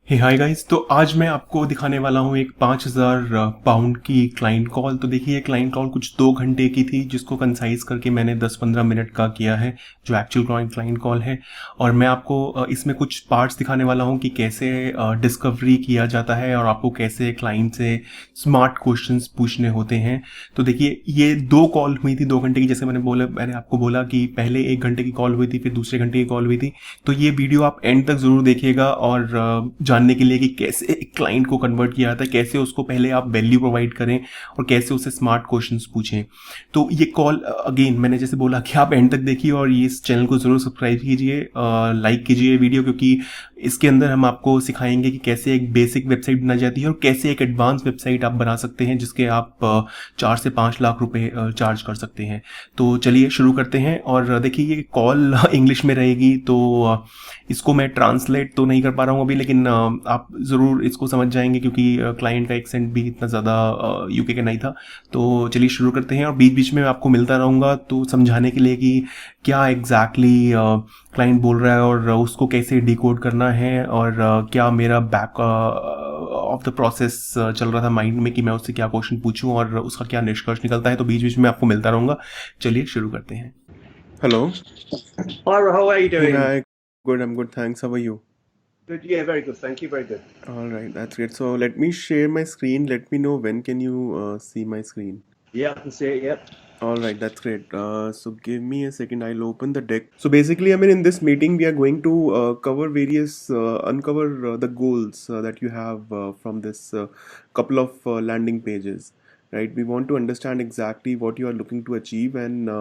हे hi guys. तो आज मैं आपको दिखाने वाला हूँ एक 5,000 पाउंड की क्लाइंट कॉल। तो देखिए, क्लाइंट कॉल कुछ 2 घंटे की थी, जिसको कंसाइज करके मैंने 10-15 मिनट का किया है, जो एक्चुअल क्लाइंट कॉल है। और मैं आपको इसमें कुछ पार्ट्स दिखाने वाला हूँ कि कैसे डिस्कवरी किया जाता है और आपको कैसे क्लाइंट से स्मार्ट क्वेश्चंस पूछने होते हैं। तो देखिए, ये 2 कॉल हुई थी 2 घंटे की। जैसे मैंने आपको बोला कि पहले 1 घंटे की कॉल हुई थी, फिर दूसरे घंटे की कॉल हुई थी। तो ये वीडियो आप एंड तक ज़रूर देखिएगा और जानने के लिए कि कैसे एक क्लाइंट को कन्वर्ट किया जाता है, कैसे उसको पहले आप वैल्यू प्रोवाइड करें और कैसे उससे स्मार्ट क्वेश्चंस पूछें। तो ये कॉल अगेन मैंने जैसे बोला कि आप एंड तक देखिए और ये इस चैनल को ज़रूर सब्सक्राइब कीजिए, लाइक कीजिए वीडियो, क्योंकि इसके अंदर हम आपको सिखाएंगे कि कैसे एक बेसिक वेबसाइट बनाई जाती है और कैसे एक एडवांस वेबसाइट आप बना सकते हैं, जिसके आप 4 से 5 लाख रुपए चार्ज कर सकते हैं। तो चलिए शुरू करते हैं। और देखिए, ये कॉल इंग्लिश में रहेगी, तो इसको मैं ट्रांसलेट तो नहीं कर पा रहा हूँ अभी, लेकिन आप ज़रूर इसको समझ जाएंगे, क्योंकि क्लाइंट का एक्सेंट भी इतना ज़्यादा यूके का नहीं था। तो चलिए शुरू करते हैं और बीच बीच में मैं आपको मिलता रहूँगा तो समझाने के लिए कि क्या एग्जैक्टली क्लाइंट बोल रहा है और उसको कैसे डिकोड करना है, और क्या मेरा बैक ऑफ द प्रोसेस चल रहा था माइंड में कि मैं उससे क्या क्वेश्चन पूछूं और उसका क्या निष्कर्ष निकलता है। तो बीच बीच में आपको मिलता रहूँगा। चलिए शुरू करते हैं। Hello. Hi, Rahul. How are you Hey, doing? hi. Good, I'm good. Thanks. How are you? Good. Yeah, very good. Thank you. Very good. All right, that's great. So let me share my screen. Let me know when can you see my screen. Yeah, I can see it. Yep. All right, that's great. So give me a second. I'll open the deck. So basically, I mean, in this meeting, we are going to cover uncover the goals that you have from this couple of landing pages, right? We want to understand exactly what you are looking to achieve and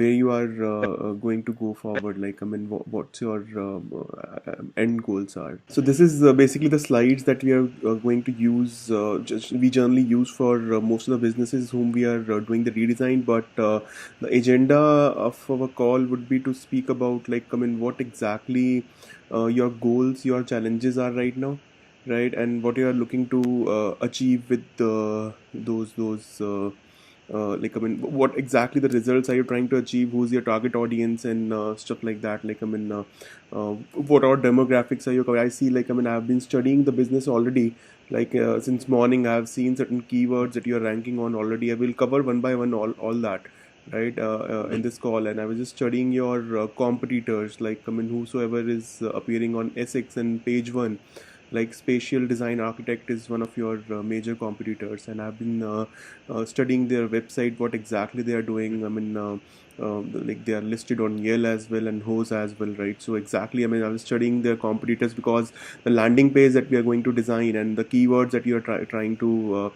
where you are going to go forward. Like, I mean, what's your end goals are. So this is basically the slides that we are going to use. We generally use for most of the businesses whom we are doing the redesign. But the agenda of our call would be to speak about, like, I mean, what exactly your goals, your challenges are right now, right, and what you are looking to achieve with those. Like, I mean, what exactly the results are you trying to achieve? Who's your target audience and stuff like that? Like, I mean, what are demographics are you covering? I see, like, I mean, I've been studying the business already. Like, since morning, I've seen certain keywords that you're ranking on already. I will cover one by one all that, right, in this call. And I was just studying your competitors, like, I mean, whosoever is appearing on Essex and page one. Like, Spatial Design Architect is one of your major competitors, and I've been studying their website, what exactly they are doing. I mean, like, they are listed on Yale as well and Hose as well, right? So exactly, I mean, I was studying their competitors because the landing page that we are going to design and the keywords that you are trying to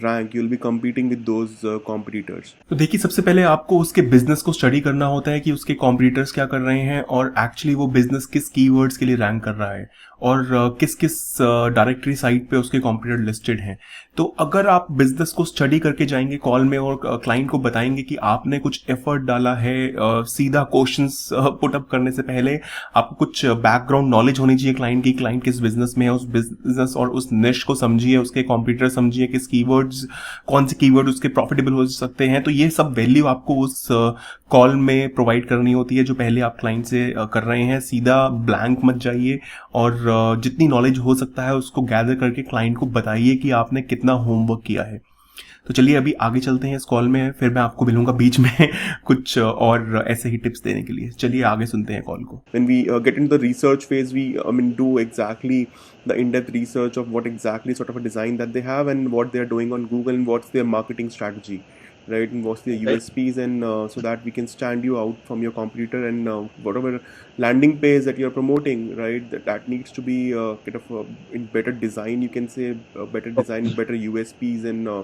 rank, you'll be competing with those competitors. तो देखिए, सबसे पहले आपको उसके business को study करना होता है कि उसके कॉम्पिटिटर्स क्या कर रहे हैं और एक्चुअली वो बिजनेस किस कीवर्ड्स के लिए रैंक कर रहा है और किस किस डायरेक्टरी साइट पे उसके कॉम्पिटिटर लिस्टेड हैं। तो अगर आप बिजनेस को स्टडी करके जाएंगे कॉल में और क्लाइंट को बताएंगे कि आपने कुछ एफर्ट डाला है, सीधा क्वेश्चंस पुट अप करने से पहले आपको कुछ बैकग्राउंड नॉलेज होनी चाहिए क्लाइंट की, क्लाइंट किस बिजनेस में है, उस बिजनेस और उस निश को समझिए, उसके कॉम्पिटिटर समझिए, किस कीवर्ड्स, कौन से कीवर्ड उसके प्रॉफिटेबल हो सकते हैं। तो ये सब वैल्यू आपको उस कॉल में प्रोवाइड करनी होती है जो पहले आप क्लाइंट से कर रहे हैं। सीधा ब्लैंक मत जाइए और जितनी नॉलेज हो सकता है उसको गैदर करके क्लाइंट को बताइए कि आपने कितना होमवर्क किया है। तो चलिए अभी आगे चलते हैं इस कॉल में, फिर मैं आपको मिलूंगा बीच में कुछ और ऐसे ही टिप्स देने के लिए। चलिए आगे सुनते हैं कॉल को। When we get into the research phase, we I mean do exactly the in-depth research of what exactly sort of a design that they have and what they are doing on Google and what's their marketing strategy, right, and what's their Okay. USPs, and so that we can stand you out from your competitor, and whatever landing page that you're promoting, right, that needs to be kind of in better design, you can say, better design, better USPs, and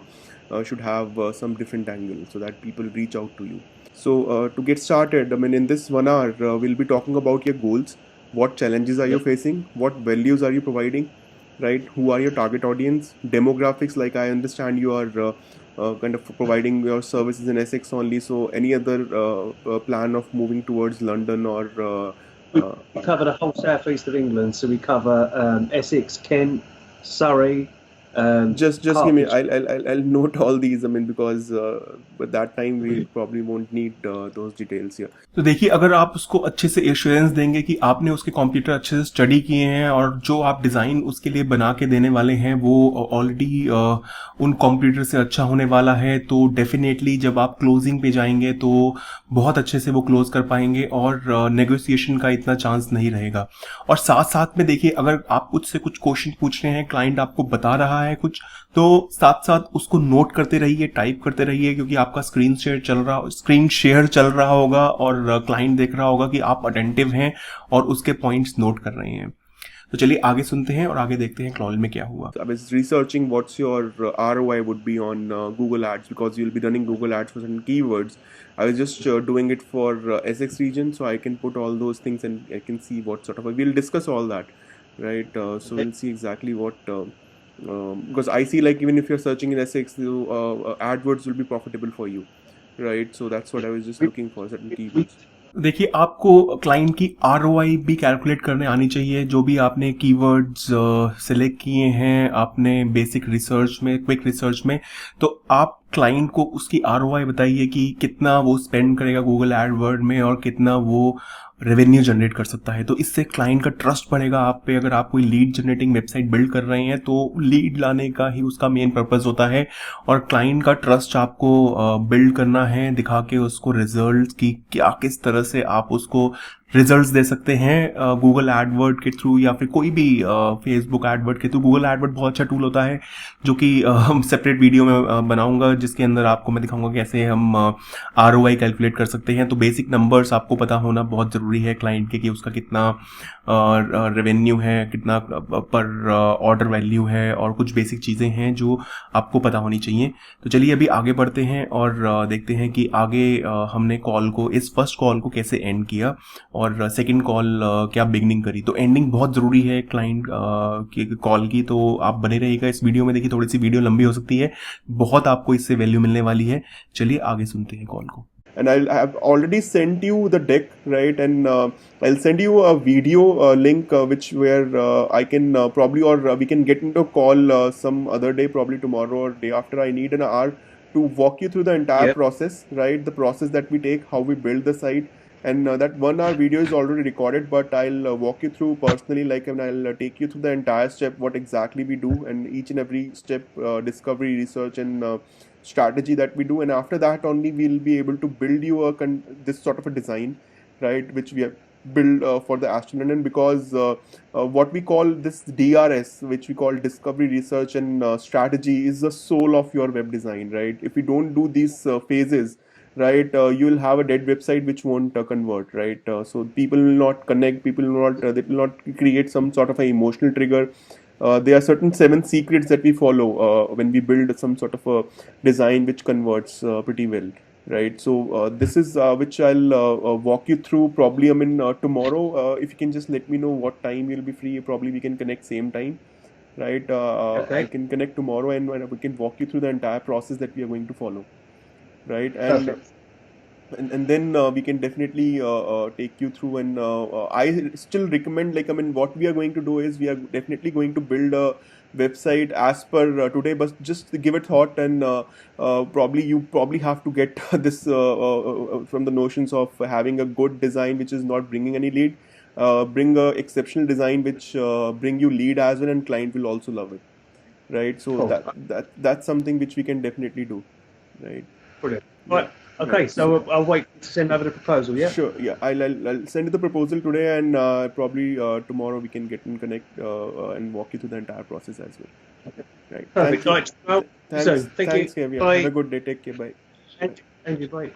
should have some different angle so that people reach out to you. So to get started, I mean, in this 1 hour, we'll be talking about your goals. What challenges are you Yep. facing? What values are you providing? Right? Who are your target audience? Demographics, like, I understand you are kind of providing your services in Essex only. So any other plan of moving towards London or We cover the whole southeast of England, so we cover Essex, Kent, Surrey, Just give me. cartridge. I'll note all these. I mean, because at that time we probably won't need those details here. तो देखिए, अगर आप उसको अच्छे से assurance देंगे कि आपने उसके कंप्यूटर अच्छे से स्टडी किए हैं और जो आप डिज़ाइन उसके लिए बना के देने वाले हैं वो ऑलरेडी उन कंप्यूटर से अच्छा होने वाला है, तो डेफिनेटली जब आप क्लोजिंग पे जाएंगे तो बहुत अच्छे से वो क्लोज कर पाएंगे और नेगोशिएशन का इतना चांस नहीं रहेगा। और साथ साथ में देखिए, अगर आप उससे कुछ क्वेश्चन पूछ रहे हैं, क्लाइंट आपको बता रहा है कुछ, तो साथ साथ उसको नोट करते रहिए, टाइप करते रहिए, क्योंकि आपका स्क्रीन शेयर चल रहा होगा और क्लाइंट देख रहा होगा कि आप अटेंटिव हैं और उसके पॉइंट्स नोट कर रहे हैं। तो चलिए आगे सुनते हैं और आगे देखते हैं क्लॉल में क्या हुआ। I was researching what's your ROI would be on Google Ads, because you'll be running Google Ads for certain keywords. I was just doing it for Essex region, so I can put all those things and I can see what sort of. We'll discuss all that, right? So we'll see exactly what. Because I see, like, even if you're searching in Essex, AdWords will be profitable for you, right? So that's what I was just looking for, certain keywords. देखिए, आपको client की ROI भी calculate करने आनी चाहिए। जो भी आपने कीवर्ड्स सिलेक्ट किए हैं आपने बेसिक रिसर्च में, क्विक रिसर्च में, तो आप क्लाइंट को उसकी आरओआई बताइए कि कितना वो स्पेंड करेगा गूगल एडवर्ड में और कितना वो रेवेन्यू जनरेट कर सकता है। तो इससे क्लाइंट का ट्रस्ट बढ़ेगा आप पे। अगर आप कोई लीड जनरेटिंग वेबसाइट बिल्ड कर रहे हैं तो लीड लाने का ही उसका मेन पर्पस होता है और क्लाइंट का ट्रस्ट आपको बिल्ड करना है, दिखा के उसको रिजल्ट की क्या किस तरह से आप उसको रिजल्ट्स दे सकते हैं गूगल एडवर्ड के थ्रू या फिर कोई भी फेसबुक एडवर्ड के थ्रू। गूगल एडवर्ड बहुत अच्छा टूल होता है जो कि हम सेपरेट वीडियो में बनाऊंगा, जिसके अंदर आपको मैं दिखाऊंगा कैसे हम आरओआई कैलकुलेट कर सकते हैं। तो बेसिक नंबर्स आपको पता होना बहुत ज़रूरी है क्लाइंट के, कि उसका कितना रेवेन्यू है, कितना पर ऑर्डर वैल्यू है और कुछ बेसिक चीज़ें हैं जो आपको पता होनी चाहिए। तो चलिए अभी आगे बढ़ते हैं और देखते हैं कि आगे हमने कॉल को, इस फर्स्ट कॉल को कैसे एंड किया और सेकंड कॉल क्या बिगनिंग करी। तो एंडिंग बहुत ज़रूरी है क्लाइंट की कॉल की, तो आप बने रहिएगा इस वीडियो में। देखिए थोड़ी सी वीडियो लंबी हो सकती है, बहुत आपको इससे वैल्यू मिलने वाली है। चलिए आगे सुनते हैं कॉल को। And I'll have already sent you the deck, right? And I'll send you a video link which where I can probably, or we can get into a call some other day, probably tomorrow or day after. I need an hour to walk you through the entire Yep. process, right? The process that we take, how we build the site, and that 1 hour video is already recorded. But I'll walk you through personally, like, and I'll take you through the entire step, what exactly we do, and each and every step, discovery, research, and strategy that we do. And after that only we'll be able to build you this sort of a design, right, which we have built for the Ashton London. Because what we call this DRS, which we call discovery, research, and strategy, is the soul of your web design, right? If we don't do these phases, right, you'll have a dead website which won't convert, right? So people will not connect, people will not they will not create some sort of an emotional trigger. There are certain 7 secrets that we follow when we build some sort of a design which converts pretty well, right? So this is which I'll walk you through probably, I mean, tomorrow. If you can just let me know what time you'll be free, probably we can connect same time, right? Okay. I can connect tomorrow and we can walk you through the entire process that we are going to follow, right? And Perfect. and then we can definitely take you through. And I still recommend, like, I mean, what we are going to do is we are definitely going to build a website as per today, but just give it thought. And probably you probably have to get this from the notions of having a good design which is not bringing any lead. Bring a exceptional design which bring you lead as well, and client will also love it, right? So Cool. that's something which we can definitely do, right? Brilliant. Right. Okay, Right. so I'll wait to send over the proposal, yeah? Sure. Yeah, I'll send you the proposal today, and probably tomorrow we can get in connect and walk you through the entire process as well. Right. Perfect. Right. Well, Thanks. so, thank Thanks, you. Kevin. Bye. Have a good day. Take care. Bye. And you, bye.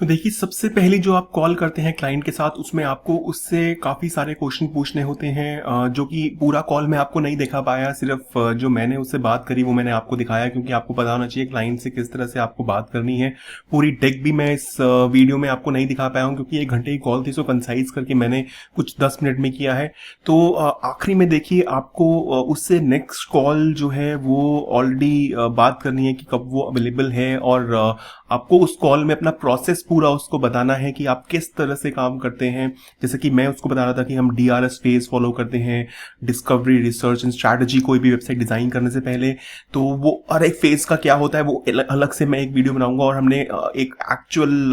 तो देखिए, सबसे पहले जो आप call करते हैं client के साथ, उसमें आपको उससे काफ़ी सारे क्वेश्चन पूछने होते हैं, जो कि पूरा कॉल में आपको नहीं दिखा पाया। सिर्फ जो मैंने उससे बात करी वो मैंने आपको दिखाया, क्योंकि आपको पता होना चाहिए क्लाइंट से किस तरह से आपको बात करनी है। पूरी डेक भी मैं इस वीडियो में आपको नहीं दिखा पाया हूँ, क्योंकि 1 घंटे की कॉल थी, सो कंसाइज करके मैंने कुछ 10 मिनट में किया है। तो आखिरी में देखिए, आपको उससे नेक्स्ट कॉल जो है वो ऑलरेडी बात करनी है कि कब वो अवेलेबल है, और आपको उस कॉल में अपना प्रोसेस पूरा उसको बताना है कि आप किस तरह से काम करते हैं। जैसे कि मैं उसको बता रहा था कि हम DRS फेज फॉलो करते हैं, डिस्कवरी, रिसर्च एंड स्ट्रैटेजी, कोई भी वेबसाइट डिजाइन करने से पहले। तो वो हर एक फेज का क्या होता है वो अलग से मैं एक वीडियो बनाऊंगा। और हमने एक एक्चुअल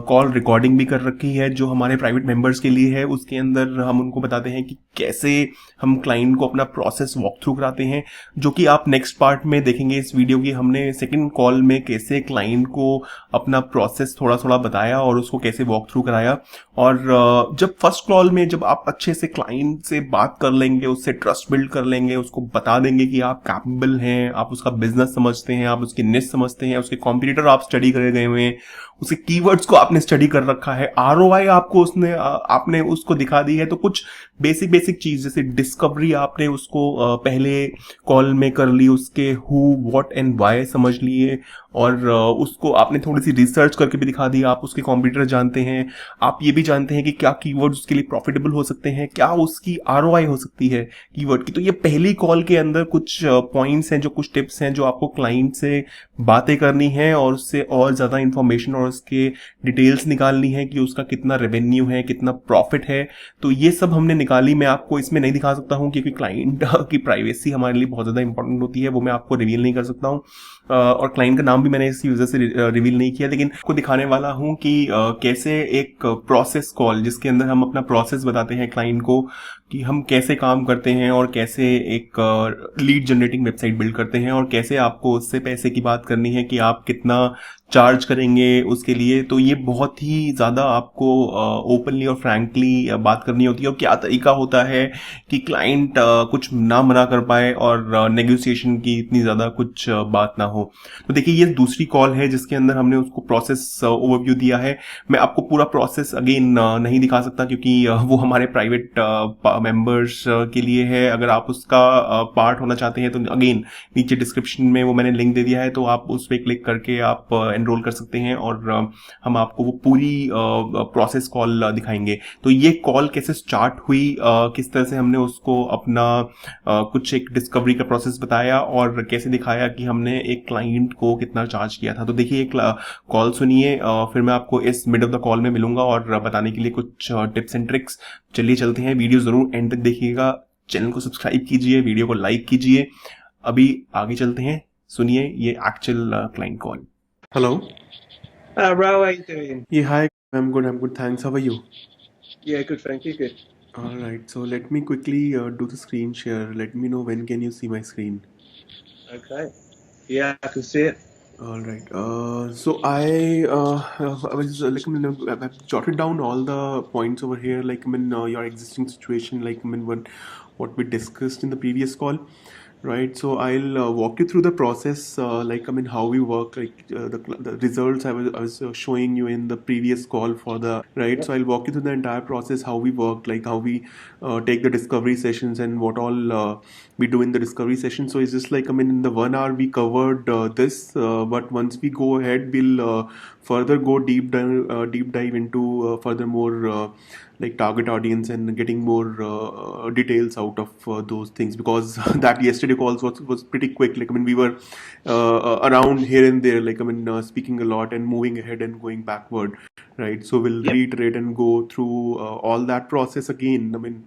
कॉल रिकॉर्डिंग भी कर रखी है जो हमारे प्राइवेट मेंबर्स के लिए है। उसके अंदर हम उनको बताते हैं कि कैसे हम क्लाइंट को अपना प्रोसेस वॉक थ्रू कराते हैं, जो कि आप नेक्स्ट पार्ट में देखेंगे इस वीडियो की। हमने सेकंड कॉल में कैसे क्लाइंट को अपना प्रोसेस थोड़ा थोड़ा बताया और उसको कैसे वॉक थ्रू कराया। और जब फर्स्ट कॉल में जब आप अच्छे से क्लाइंट से बात कर लेंगे, उससे ट्रस्ट बिल्ड कर लेंगे, उसको बता देंगे कि आप कैपेबल हैं, आप उसका बिजनेस समझते हैं, आप उसकी निश समझते हैं, उसके कॉम्पिटिटर आप स्टडी करे गए हुए हैं, उसके कीवर्ड्स को आपने स्टडी कर रखा है, ROI आपको उसने आपने उसको दिखा दी है, तो कुछ बेसिक चीज जैसे डिस्कवरी आपने उसको पहले कॉल में कर ली, उसके हु, व्हाट एंड व्हाई समझ लिए, और उसको आपने थोड़ी सी रिसर्च करके भी दिखा दी। आप उसके कॉम्पिटिटर जानते हैं, आप ये भी जानते हैं कि क्या कीवर्ड्स उसके लिए प्रॉफिटेबल हो सकते हैं, क्या उसकी ROI हो सकती है कीवर्ड की। तो ये पहली कॉल के अंदर कुछ पॉइंट्स हैं, जो कुछ टिप्स हैं जो आपको क्लाइंट से बातें करनी है और उससे और ज्यादा इंफॉर्मेशन और उसके डिटेल्स निकालनी है कि उसका कितना रेवेन्यू है, कितना प्रॉफिट है। तो ये सब हमने निकाली। मैं आपको इसमें नहीं दिखा सकता हूँ क्योंकि क्लाइंट की प्राइवेसी हमारे लिए बहुत ज्यादा इंपॉर्टेंट होती है, वो मैं आपको रिवील नहीं कर सकता हूँ। और क्लाइंट का नाम भी मैंने इसी वजह से रिवील नहीं किया, लेकिन आपको दिखाने वाला हूं कि कैसे एक प्रोसेस कॉल जिसके अंदर हम अपना प्रोसेस बताते हैं क्लाइंट को कि हम कैसे काम करते हैं और कैसे एक लीड जनरेटिंग वेबसाइट बिल्ड करते हैं और कैसे आपको उससे पैसे की बात करनी है कि आप कितना चार्ज करेंगे उसके लिए। तो ये बहुत ही ज़्यादा आपको ओपनली और फ्रैंकली बात करनी होती है और क्या तरीका होता है कि क्लाइंट कुछ ना मना कर पाए और नेगोशिएशन की इतनी ज़्यादा कुछ बात ना हो। तो देखिए ये दूसरी कॉल है जिसके अंदर हमने उसको प्रोसेस ओवरव्यू दिया है। मैं आपको पूरा प्रोसेस अगेन नहीं दिखा सकता क्योंकि वो हमारे प्राइवेट मेंबर्स के लिए है। अगर आप उसका पार्ट होना चाहते हैं तो अगेन नीचे डिस्क्रिप्शन में वो मैंने लिंक दे दिया है, तो आप उस पर क्लिक करके आप एनरोल कर सकते हैं और हम आपको वो पूरी प्रोसेस कॉल दिखाएंगे। तो ये कॉल कैसे स्टार्ट हुई, किस तरह से हमने उसको अपना कुछ एक डिस्कवरी का प्रोसेस बताया और कैसे दिखाया कि हमने एक क्लाइंट को कितना चार्ज किया था। तो देखिए एक कॉल सुनिए, फिर मैं आपको इस मिड ऑफ द कॉल में मिलूंगा और बताने के लिए कुछ टिप्स एंड ट्रिक्स। चलिए चलते हैं, वीडियो जरूर एंड तक देखिएगा, चैनल को सब्सक्राइब कीजिए, वीडियो को लाइक कीजिए। अभी आगे चलते हैं, सुनिए ये actual client call. Hello. Ro, how you doing? Yeah, hi. I'm good. I'm good. Thanks. How are you? Yeah, good, thank you. Good. All right. So let me quickly do the screen share. Let me know when can you see my screen. Okay. Yeah, I can see it. All right. So I was like, I mean, I've jotted down all the points over here. Like, I mean, your existing situation. Like, I mean, what we discussed in the previous call, right? So I'll walk you through the process. Like, I mean, how we work. Like the results I was showing you in the previous call for the right. Yep. So I'll walk you through the entire process, how we work, like how we take the discovery sessions and what all we do in the discovery session. So it's just like, I mean, in the 1 hour we covered this, but once we go ahead, we'll further go deep dive into furthermore like target audience and getting more details out of those things, because that yesterday calls was pretty quick. Like, I mean, we were around here and there, like, I mean, speaking a lot and moving ahead and going backward, right? So we'll Yep. reiterate and go through all that process again. I mean,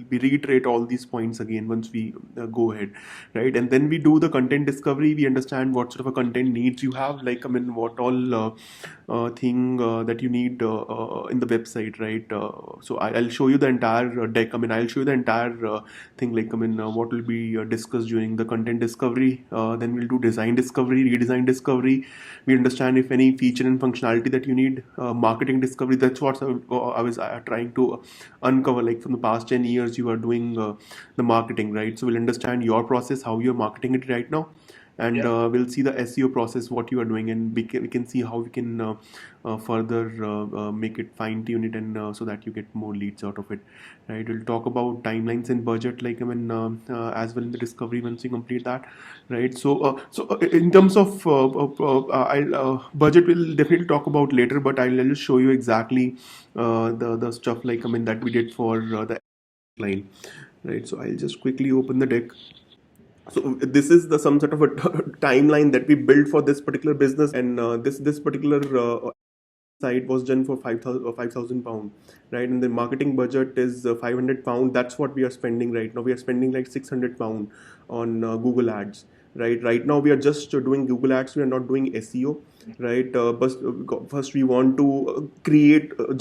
we reiterate all these points again once we go ahead, right? And then we do the content discovery. We understand what sort of a content needs you have, like, I mean, what all thing that you need in the website, right? So I'll show you the entire deck. I mean, I'll show you the entire thing, like, I mean, what will be discussed during the content discovery. Then we'll do design discovery, redesign discovery. We understand if any feature and functionality that you need. Marketing discovery, that's what I was trying to uncover, like from the past 10 years you are doing the marketing, right? So we'll understand your process, how you're marketing it right now, and Yep. we'll see the SEO process, what you are doing, and we can see how we can further make it, fine tune it, and so that you get more leads out of it, right? We'll talk about timelines and budget, like, I mean, as well in the discovery once you complete that, right? So in terms of I'll budget we'll definitely talk about later, but I'll just show you exactly the stuff, like, I mean, that we did for the line, right? So I'll just quickly open the deck. So this is the some sort of a timeline that we built for this particular business, and this particular site was done for 5,000 pound, right? And the marketing budget is 500 pound. That's what we are spending right now. We are spending like 600 pound on Google ads, right now we are just doing Google ads. We are not doing SEO, right? But first we want to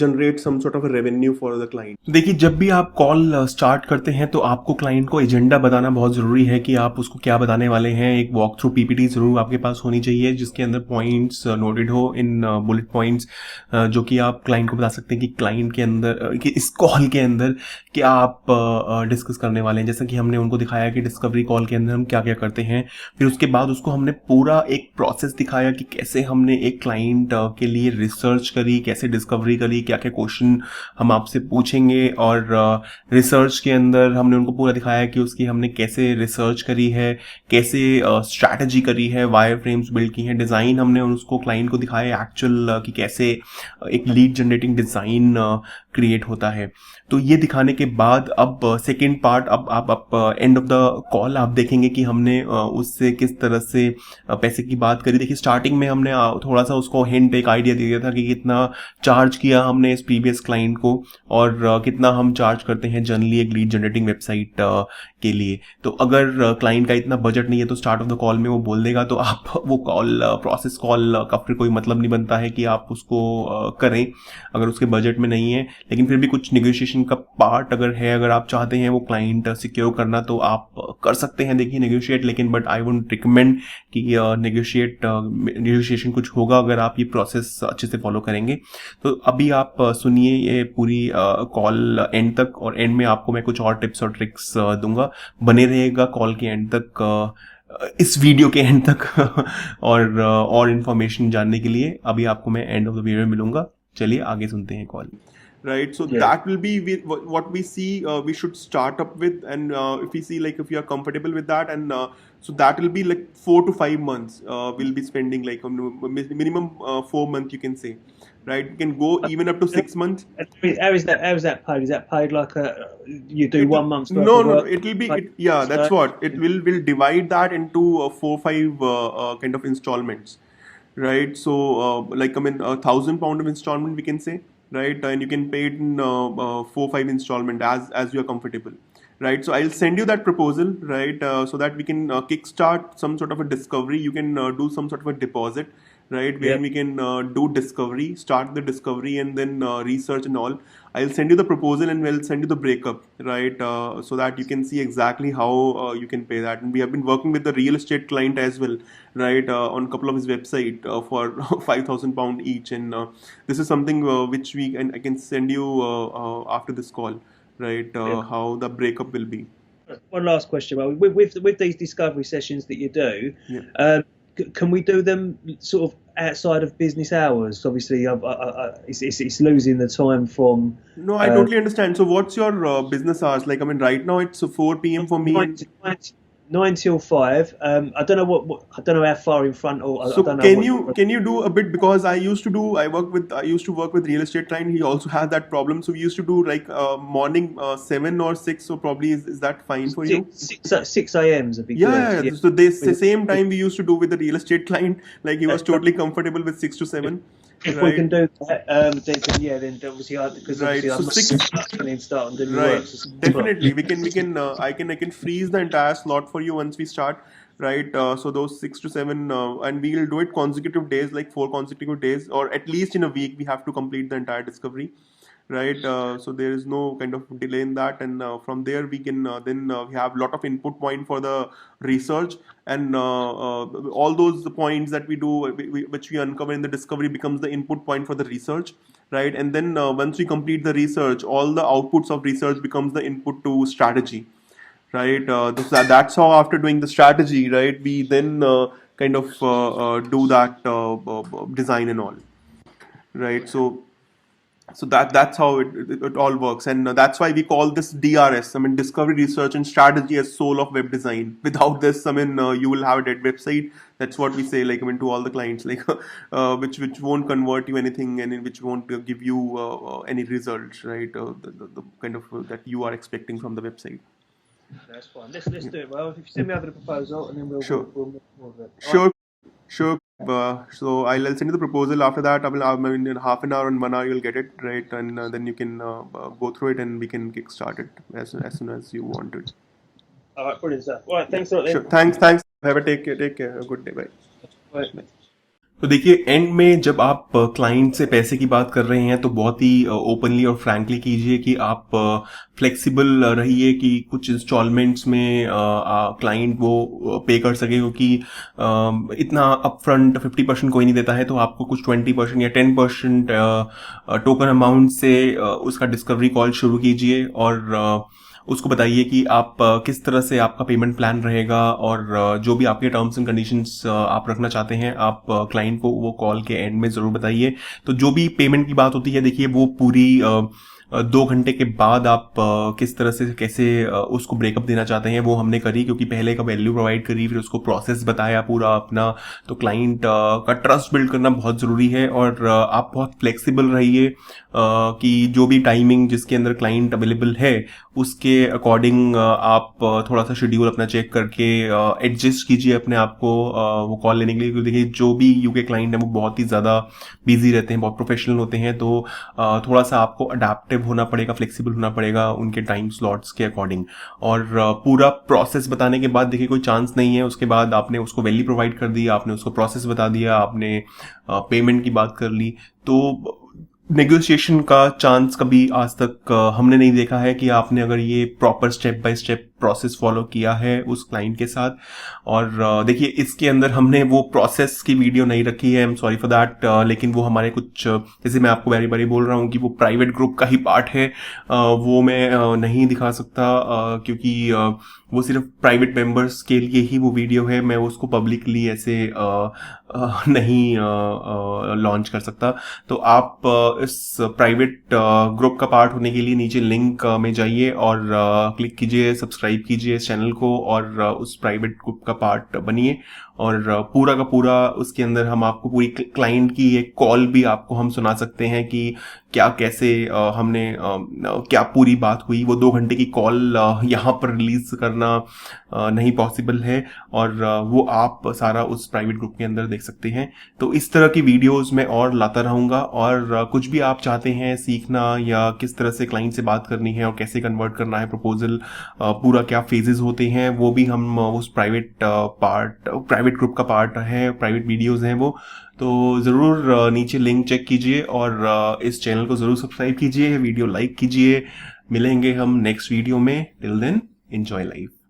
generate some sort of a revenue for the client. देखिए, जब भी आप call start करते हैं तो आपको client को agenda बताना बहुत ज़रूरी है कि आप उसको क्या बताने वाले हैं। एक वॉक थ्रू पीपीटी ज़रूर आपके पास होनी चाहिए जिसके अंदर पॉइंट्स नोटेड हो इन बुलेट पॉइंट्स, जो कि आप क्लाइंट को बता सकते हैं कि क्लाइंट के अंदर कि इस कॉल के अंदर क्या आप डिस्कस करने वाले हैं। जैसा कि हमने उनको दिखाया कि डिस्कवरी कॉल के अंदर हम क्या क्या करते हैं, फिर उसके बाद उसको हमने पूरा एक प्रोसेस दिखाया कि कैसे हमने एक क्लाइंट के लिए रिसर्च करी, कैसे डिस्कवरी करी, क्या क्या क्वेश्चन हम आपसे पूछेंगे, और रिसर्च के अंदर हमने उनको पूरा दिखाया कि उसकी हमने कैसे रिसर्च करी है, कैसे स्ट्रैटेजी करी है, वायर फ्रेम्स बिल्ड की हैं, डिज़ाइन हमने उसको क्लाइंट को दिखाया एक्चुअल कि कैसे एक लीड जनरेटिंग डिज़ाइन क्रिएट होता है। तो ये दिखाने के बाद अब सेकेंड पार्ट, अब आप एंड ऑफ द कॉल आप देखेंगे कि हमने उससे किस तरह से पैसे की बात करी। देखिए, स्टार्टिंग में हमने थोड़ा सा उसको हिंट, एक आइडिया दे दिया था कि कितना चार्ज किया हमने इस प्रीवियस क्लाइंट को और कितना हम चार्ज करते हैं जनरली एक लीड जनरेटिंग वेबसाइट के लिए। तो अगर क्लाइंट का इतना बजट नहीं है तो स्टार्ट ऑफ द कॉल में वो बोल देगा, तो आप वो कॉल प्रोसेस कॉल का फिर कोई मतलब नहीं बनता है कि आप उसको करें अगर उसके बजट में नहीं है। लेकिन फिर भी कुछ नेगोशिएशन का पार्ट अगर है, अगर आप चाहते हैं वो क्लाइंट सिक्योर करना तो आप कर सकते हैं, देखिए नेगोशिएट। लेकिन बट आई वुड रिकमेंड कि नेगोशिएशन कुछ होगा अगर आप ये प्रोसेस अच्छे से फॉलो करेंगे। तो अभी आप सुनिए ये पूरी कॉल एंड तक, और एंड में आपको मैं कुछ और टिप्स और ट्रिक्स दूंगा। बने रहेगा कॉल के एंड तक, इस वीडियो के एंड तक और इन्फॉर्मेशन जानने के लिए। अभी आपको मैं एंड ऑफ द वीडियो में मिलूंगा। चलिए आगे सुनते हैं call. Right, so Yeah. that will be what we see we should start up with, and if we see like if you are comfortable with that, and so that will be like 4 to 5 months we'll be spending, like minimum 4 months you can say, right? You can go even up to 6 months. How is that paid? Is that paid like you do 1 month's worth No, of no, work? it will be yeah, that's what it will divide that into 4-5 kind of installments, right? So like I mean 1,000 pound of installment we can say, right? And you can pay it in 4-5 installment as you are comfortable, right? So I'll send you that proposal, right? So that we can kickstart some sort of a discovery. You can do some sort of a deposit, right? Where Yeah. we can do discovery, start the discovery, and then research and all. I'll send you the proposal and we'll send you the breakup, right? So that you can see exactly how you can pay that. And we have been working with the real estate client as well, right? On a couple of his website for 5,000 pound each, and this is something which I can send you after this call, right? Yeah. How the breakup will be. One last question. Well, with these discovery sessions that you do, Yeah. can we do them sort of outside of business hours? Obviously, it's losing the time from No, I totally understand. So what's your business hours? Like, I mean, right now it's 4 p.m. for me. 9 till 5. I don't know I don't know how far in front, or I So don't know. can you do a bit, because I used to work with real estate client. He also had that problem. So we used to do like morning 7 or 6. So probably is that fine for you? 6 a.m. is a big Yeah. So this the same time we used to do with the real estate client. Like he was totally comfortable with 6 to 7. If we Right. can do that, then obviously because Right, obviously so I'm 6 not going to start and do the Right, work. So definitely. I can freeze the entire slot for you once we start, right? So those 6 to 7, and we'll do it consecutive days, like 4 consecutive days, or at least in a week we have to complete the entire discovery, right? So there is no kind of delay in that, and from there we can then we have lot of input point for the research, and all those points that we do, which we uncover in the discovery, becomes the input point for the research, right? And then once we complete the research, all the outputs of research becomes the input to strategy, right? That's how after doing the strategy, right, we then kind of do that design and all, right? So that's how it all works, and that's why we call this DRS. I mean, discovery, research, and strategy as soul of web design. Without this, I mean, you will have a dead website. That's what we say, like, I mean, to all the clients, like, which won't convert you anything, and which won't give you any results, right? The kind of that you are expecting from the website. that's fine. Let's do it. Well, if you send me over the proposal, and then we'll Sure. we'll move forward. Sure, Sure. So I'll send you the proposal. After that, I mean, in half an hour and 1 hour, you'll get it right, and then you can go through it, and we can kickstart it as soon as you want it. All right, brilliant stuff. All right, thanks a lot then. Sure. Thanks. Have a take care. A good day. Bye. Bye. तो देखिए, and में जब आप client से पैसे की बात कर रहे हैं तो बहुत ही ओपनली और फ्रैंकली कीजिए कि आप फ्लेक्सिबल रहिए कि कुछ इंस्टॉलमेंट्स में क्लाइंट वो पे कर सके, क्योंकि इतना अपफ्रंट 50% कोई नहीं देता है, तो आपको कुछ 20% या 10% टोकन अमाउंट से उसका डिस्कवरी कॉल शुरू कीजिए और उसको बताइए कि आप किस तरह से आपका पेमेंट प्लान रहेगा और जो भी आपके टर्म्स एंड कंडीशंस आप रखना चाहते हैं आप क्लाइंट को वो कॉल के एंड में ज़रूर बताइए। तो जो भी पेमेंट की बात होती है, देखिए वो पूरी 2 घंटे के बाद आप किस तरह से कैसे उसको ब्रेकअप देना चाहते हैं वो हमने करी, क्योंकि पहले का वैल्यू प्रोवाइड करी, फिर उसको प्रोसेस बताया पूरा अपना। तो क्लाइंट का ट्रस्ट बिल्ड करना बहुत ज़रूरी है और आप बहुत फ्लेक्सिबल रहिए कि जो भी टाइमिंग जिसके अंदर क्लाइंट अवेलेबल है उसके अकॉर्डिंग आप थोड़ा सा शेड्यूल अपना चेक करके एडजस्ट कीजिए अपने आप को वो कॉल लेने के लिए। क्योंकि देखिए जो भी यूके क्लाइंट है वो बहुत ही ज़्यादा बिजी रहते हैं, बहुत प्रोफेशनल होते हैं, तो थोड़ा सा आपको अडेप्टिव होना पड़ेगा, फ्लेक्सिबल होना पड़ेगा उनके टाइम स्लॉट्स के अकॉर्डिंग। और पूरा प्रोसेस बताने के बाद देखिए कोई चांस नहीं है, उसके बाद आपने उसको वैल्यू प्रोवाइड कर दी, आपने उसको प्रोसेस बता दिया, आपने पेमेंट की बात कर ली, तो नेगोशिएशन का चांस कभी आज तक हमने नहीं देखा है कि आपने अगर ये proper step by step process follow किया है उस क्लाइंट के साथ। और देखिए इसके अंदर हमने वो प्रोसेस की वीडियो नहीं रखी है, I am sorry for that, लेकिन वो हमारे कुछ जैसे मैं आपको बारी बारी बोल रहा हूँ कि वो प्राइवेट ग्रुप का ही पार्ट है, वो मैं नहीं दिखा सकता क्योंकि वो सिर्फ प्राइवेट मेंबर्स के लिए ही वो वीडियो है, मैं उसको पब्लिकली ऐसे नहीं लॉन्च कर सकता। तो आप इस प्राइवेट ग्रुप का पार्ट होने के लिए नीचे लिंक में जाइए और क्लिक कीजिए, सब्सक्राइब कीजिए इस चैनल को और उस प्राइवेट ग्रुप का पार्ट बनिए। और पूरा का पूरा उसके अंदर हम आपको पूरी क्लाइंट की एक कॉल भी आपको हम सुना सकते हैं कि क्या कैसे हमने क्या पूरी बात हुई। वो 2 घंटे की कॉल यहाँ पर रिलीज करना नहीं पॉसिबल है और वो आप सारा उस प्राइवेट ग्रुप के अंदर देख सकते हैं। तो इस तरह की वीडियोस मैं और लाता रहूँगा और कुछ भी आप चाहते हैं सीखना या किस तरह से क्लाइंट से बात करनी है और कैसे कन्वर्ट करना है प्रपोजल, पूरा क्या फेजेस होते हैं, वो भी हम उस प्राइवेट ग्रुप का पार्ट है, प्राइवेट वीडियोस हैं वो। तो ज़रूर नीचे लिंक चेक कीजिए और इस चैनल को ज़रूर सब्सक्राइब कीजिए, वीडियो लाइक कीजिए। मिलेंगे हम नेक्स्ट वीडियो में, टिल देन एंजॉय लाइफ।